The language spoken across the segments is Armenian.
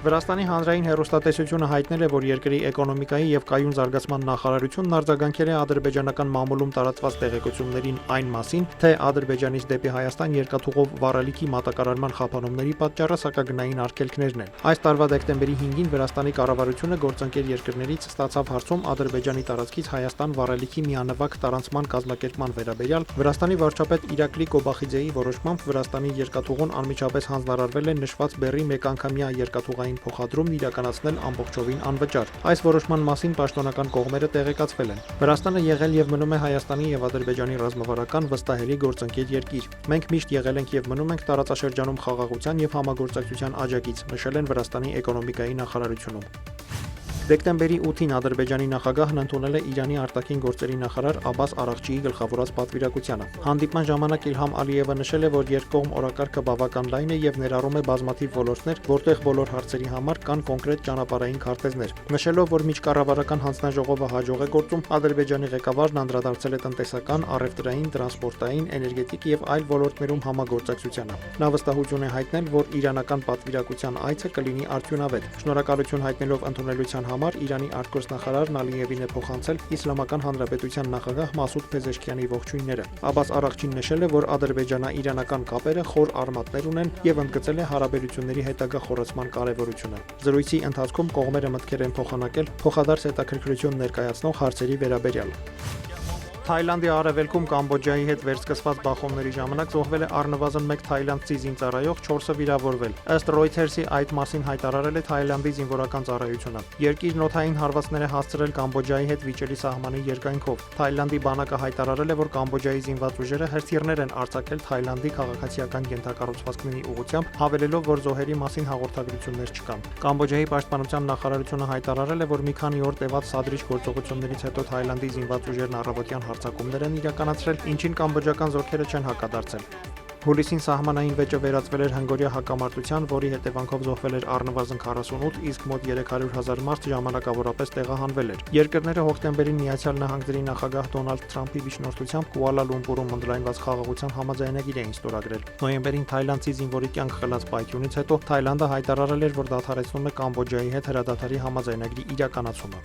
Վրաստանի հանրային հեռուստատեսությունը հայտնել է, որ երկրի էկոնոմիկայի եւ կայուն զարգացման նախարարությունն արձագանքել է ադրբեջանական մամուլում տարածված տեղեկություններին այն մասին, թե Ադրբեջանից դեպի Հայաստան երկաթուղով վառելիքի մատակարարման խափանումների պատճառը սակագնային արգելքներն են։ Այս տարվա դեկտեմբերի 5-ին Վրաստանի կառավարությունը գործընկեր երկրներից ստացավ հարցում Ադրբեջանի տարածքից Հայաստան վառելիքի միանվագ տարանցման կազմակերպման վերաբերյալ Վրաստանի վարչապետ Իրակլի Կոբախիձեի որոշմամբ Վրաստանի երկաթուղուն անմիջապես հանձնարարվել է նշված բեռի մեկանգամյա երկաթուղային փոխադրումն իրականացնել ամբողջովին անվճար։ Այս որոշման մասին պաշտոնական կողմերը տեղեկացվել են։ Վրաստանը եղել եւ մնում է Հայաստանի եւ Ադրբեջանի ռազմավարական վստահելի գործընկեր երկիր։ Մենք միշտ եղել ենք եւ մնում ենք տարածաշրջանում խաղաղության եւ համագործակցության աջակից, նշել են Վրաստանի էկոնոմիկայի նախարարությունում։ Դեկտեմբերի 8-ին Ադրբեջանի նախագահն ընդունել է Իրանի արտաքին գործերի նախարար Աբբաս Արաղչիի գլխավորած պատվիրակությանը։ Հանդիպման ժամանակ Իլհամ Ալիևը նշել է, որ երկկողմ օրակարգը բավական լայն է եւ ներառում է բազմաթիվ ոլորտներ, որտեղ բոլոր հարցերի համար կան կոնկրետ ճանապարհային քարտեզներ։ Նշելով, որ միջկառավարական հանձնաժողովը հաջող է գործում, Ադրբեջանի ղեկավարն անդրադարձել է տնտեսական, առևտրային, տրանսպորտային, էներգետիկ եւ այլ ոլորտներում համագործակցությանը։ Նա վստահություն է հայտնել, որ իրանական պատվիրակության այցը կլինի արդյունավետ։ Շնորհակալություն հայտնելով ընդունելության համար Իրանի արտգործնախարարն Ալիևին է փոխանցել Իսլամական Հանրապետության նախագահ Մասուդ Փեզեշքյանի ողջույնները։ Աբբաս Արաղչին նշել է, որ ադրբեջանա-իրանական կապերը խոր արմատներ ունեն եւ ընդգծել է հարաբերությունների հետագա խորացման կարեւորությունը։ Զրույցի ընթացքում կողմերը մտքեր են փոխանակել փոխադարձ հետաքրքրություն ներկայացնող հարցերի վերաբերյալ։ Թայլանդի արևելքում Կամբոջայի հետ վերսկսված բախումների ժամանակ զոհվել է առնվազն 1 թայլանդցի զինծառայող, 4-ը վիրավորվել։ Ըստ Reuters-ի այդ մասին հայտարարել է Թայլանդի զինվորական ծառայությունը։ Երկիրն օդային հարվածներ է հասցրել Կամբոջայի հետ վիճելի սահմանի երկայնքով։ Թայլանդի բանակը հայտարարել է, որ Կամբոջայի զինված ուժերը հրթիռներ են արձակել Թայլանդի քաղաքացիական ենթակառուցվածքների ուղղությամբ, հավելելով, որ զոհերի մասին հաղորդագրություններ չկան։ Կամբոջայի պաշտպանության նախարարությունը հայտարարել է, որ մի քանի օր տևած սադրիչ գործողություններից հետո Թայլանդի զինված ուժերն առավոտյան հարձակումներ են իրականացրել, ինչին կամբոջական զորքերը չեն հակադարձել։ Հուլիսին սահմանային վեճը վերածվել էր հնգօրյա հակամարտության, որի հետևանքով զոհվել էր առնվազն 48, իսկ մոտ 300,000 մարդ ժամանակավորապես տեղահանվել էր։ Երկրները հոկտեմբերին Միացյալ Նահանգների նախագահ Դոնալդ Թրամփի միջնորդությամբ Կուալա Լումպուրում ընդլայնված խաղաղության համաձայնագիր էին ստորագրել։ Նոյեմբերին թայլանդցի զինվորի կյանք խլած պայթյունից հետո Թայլանդը հայտարարել էր, որ դադարեցնում է Կամբոջայի հետ հրադադարի համաձայնագրի իրականացումը։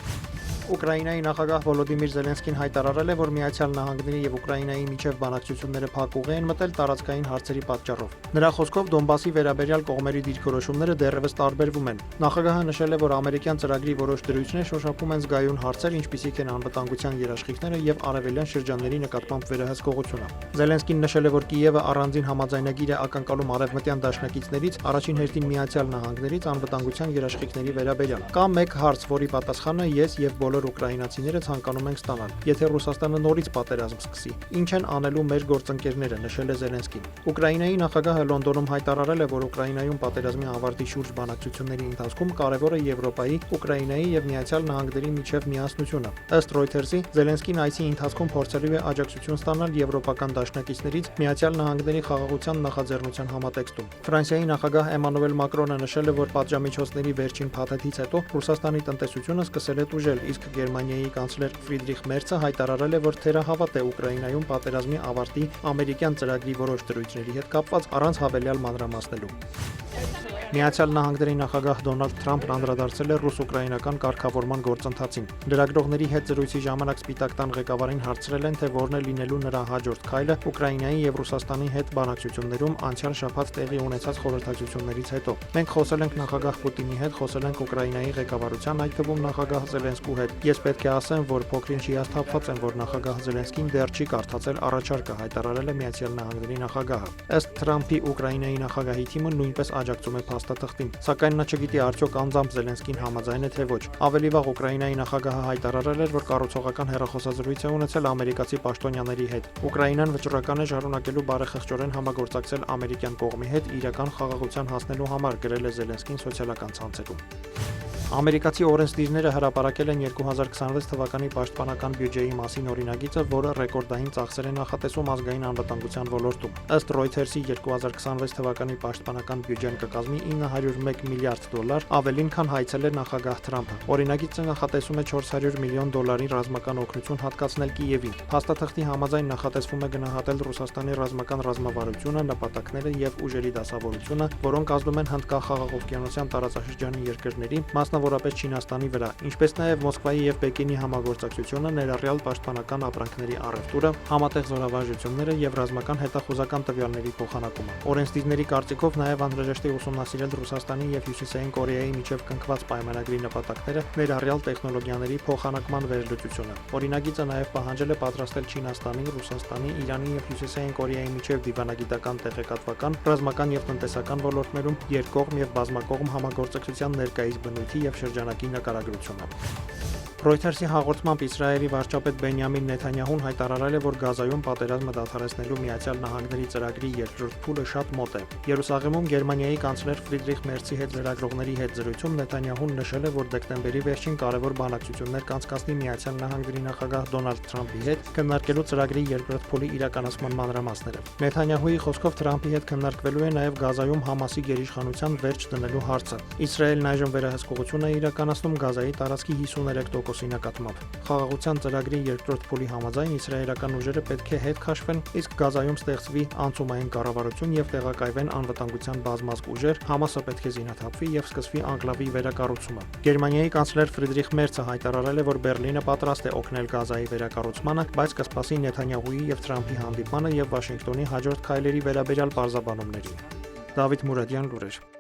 Ուկրաինայի նախագահ Վոլոդիմիր Զելենսկին հայտարարել է, որ Միացյալ Նահանգների եւ Ուկրաինայի միջև բանակցությունները փակուղի են մտել տարածքային հարցերի պատճառով։ Նրա խոսքով Դոնբասի վերաբերյալ կողմերի դիրքորոշումները դեռևս տարբերվում են։ Նախագահը նշել է, որ ամերիկյան ծրագրի որոշ դրույթներ շոշափում են զգայուն հարցեր, ինչպիսիք են անվտանգության երաշխիքները եւ արևելյան շրջանների նկատմամբ վերահսկողությունը։ Զելենսկին նշել է, որ Կիևը առանձին համաձայնագիր է ակնկալում արևմտյան դաշնակիցներից, առաջին հերթին Միացյալ Նահանգներից անվտանգության երաշխիքների վերաբերյալ։ Կա մեկ հարց, որի պատասխանը ես եւ բոլոր ուկրաինացիները ցանկանում ենք ստանալ։ Եթե Ռուսաստանը նորից պատերազմ սկսի, ինչ են անելու մեր գործընկերները, նշել է Զելենսկին։ Ուկրաինայի նախագահը Լոնդոնում հայտարարել է, որ Ուկրաինայում պատերազմի ավարտի շուրջ բանակցությունների ընթացքում կարևոր է Եվրոպայի, Ուկրաինայի եւ Միացյալ Նահանգների միջև միասնությունը։ Ըստ Reuters-ի, Զելենսկին այսի ընթացքում փորձելու է աջակցություն ստանալ եվրոպական դաշնակիցներից Միացյալ Նահանգների խաղաղության նախաձեռնության համատեքստում։ Ֆրանսիայի նախագահ Էմանուել Մակրոնը նշել է, որ պատժամիջոցների վերջին փաթեթից հետո Ռուսաստանի տնտեսությունը սկսել է տուժել, իսկ Գերմանիայի կանցլեր Ֆրիդրիխ Մերցը հայտարարել է, որ թերահավատ է Ուկրաինայում պատերազմի ավարտի ամերիկյան ծրագրի որոշ դրույթների հետ կապված առանց հավելյալ մանրամասնելու։ Միացյալ Նահանգների նախագահ Դոնալդ Թրամփն անդրադարձել է ռուս-ուկրաինական կարգավորման գործընթացին։ Լրագրողների հետ զրույցի ժամանակ Սպիտակ տան ղեկավարին հարցրել են, թե որն է լինելու նրա հաջորդ քայլը Ուկրաինայի եւ Ռուսաստանի հետ բանակցություններում անցյալ շաբաթ տեղի ունեցած խորհրդակցություններից հետո։ Մենք խոսել ենք նախագահ Պուտինի հետ, խոսել ենք Ուկրաինայի ղեկավարության, այդ թվում նախագահ Զելենսկու հետ։ Ես պետք է ասեմ, որ փոքրինչ հիասթափված եմ, որ նախագահ Զելենսկին դեռ չի կարդացել առաջարկը, հայտարարել է Միացյալ Նահանգների նախագահը։ Ըստ Թրամփի Ուկրաինայի նախագահի թիմը նույնպես աջակցում է փաստաթղթին, սակայն նա չգիտի արդյոք անձամբ Զելենսկին համաձայն է թե ոչ։ Ավելի վաղ Ուկրաինայի նախագահը հայտարարել էր, որ կառուցողական հեռախոսազրույց է ունեցել ամերիկացի պաշտոնյաների հետ։ Ուկրաինան վճռական է շարունակելու բարեխղճորեն համագործակցել ամերիկյան կողմի հետ իրական խաղաղության հասնելու համար, գրել է Զելենսկին սոցիալական ցանցերում։ Ամերիկացի օրենսդիրները հրապարակել են 2026 թվականի պաշտպանական բյուջեի մասին օրինագիծը, որը ռեկորդային ծախսեր է նախատեսում ազգային անվտանգության ոլորտում։ Ըստ Reuters-ի 2026 թվականի պաշտպանական բյուջեն կկազմի $901 միլիարդ, ավելին քան հայցել է նախագահ Թրամփը։ Օրինագիծը նախատեսում է $400 միլիոն ռազմական օգնություն հատկացնել Կիևին։ Փաստաթղթի համաձայն նախատեսվում է գնահատել Ռուսաստանի ռազմական ռազմավարությունը, նպատակները եւ ուժերի դասավորությունը, որոնք ազդում են Հնդկախաղաղօվկիանոսյան տարածաշրջանի երկրների, մասնավորապես Չինաստանի վրա, ինչպես նաև Մոսկվայի եւ Պեկինի համագործակցությունը, ներառյալ պաշտպանական ապրանքների առևտուրը, համատեղ զորավարժությունները եւ ռազմական հետախուզական տվյալների փոխանակումը։ Օրենսդիրների կարծիքով նաև անհրաժեշտ է ուսումնասիրել Ռուսաստանի եւ Հյուսիսային Կորեայի միջև կնքված պայմանագրի նպատակները, ներառյալ տեխնոլոգիաների փոխանակման վերլուծությունը։ Օրինագիծը նաև պահանջել է պատրաստել Չինաստանի, Ռուսաստանի, Իրանի եւ Հյուսիսային Կորեայի միջև դիվանագիտական տեղեկատվական, ռազմական եւ տնտեսական ոլորտներում երկկողմ եւ բազմակողմ համագործակցության ներկայիս բնույթի եւ շրջանակի նկարագրությունը։ Reuters-ի հաղորդմամբ Իսրայելի վարչապետ Բենյամին Նեթանյահուն հայտարարել է, որ Գազայում պատերազմը դադարեցնելու Միացյալ Նահանգների ծրագրի երկրորդ փուլը շատ մոտ է։ Երուսաղեմում Գերմանիայի կանցլեր Ֆրիդրիխ Մերցի հետ լրագրողների հետ զրույցում Նեթանյահուն նշել է, որ դեկտեմբերի վերջին կարևոր բանակցություններ կանցկացնի Միացյալ Նահանգների նախագահ Դոնալդ Թրամփի հետ, քննարկելու ծրագրի երկրորդ փուլի իրականացման մանրամասները։ Նեթանյահուի խոսքով Թրամփի հետ քննարկվելու է նաև Գազայում Համասի գերիշխանության վերջ դնելու հարցը։ Իսրայելն այժմ վերահսկողություն է իրականացնում Գազայի տարածքի 53%-ի նկատմամբ։ Խաղաղության ծրագրի երկրորդ փուլի համաձայն իսրայելական ուժերը պետք է հետ քաշվեն, իսկ Գազայում ստեղծվի անցումային կառավարություն եւ տեղակայվեն անվտանգության բազմազգ ուժեր, Համասը պետք է զինաթափվի եւ սկսվի անկլավի վերակառուցումը։ Գերմանիայի կանցլեր Ֆրիդրիխ Մերցը հայտարարել է, որ Բերլինը պատրաստ է օգնել Գազայի վերակառուցմանը, բայց կսպասի Նեթանյահուի եւ Թրամփի հանդիպմանը եւ Վաշինգտոնի հաջորդ քայլերի վերաբերյալ պարզաբանումներին։ Դավիթ Մուրադյան, լուրեր։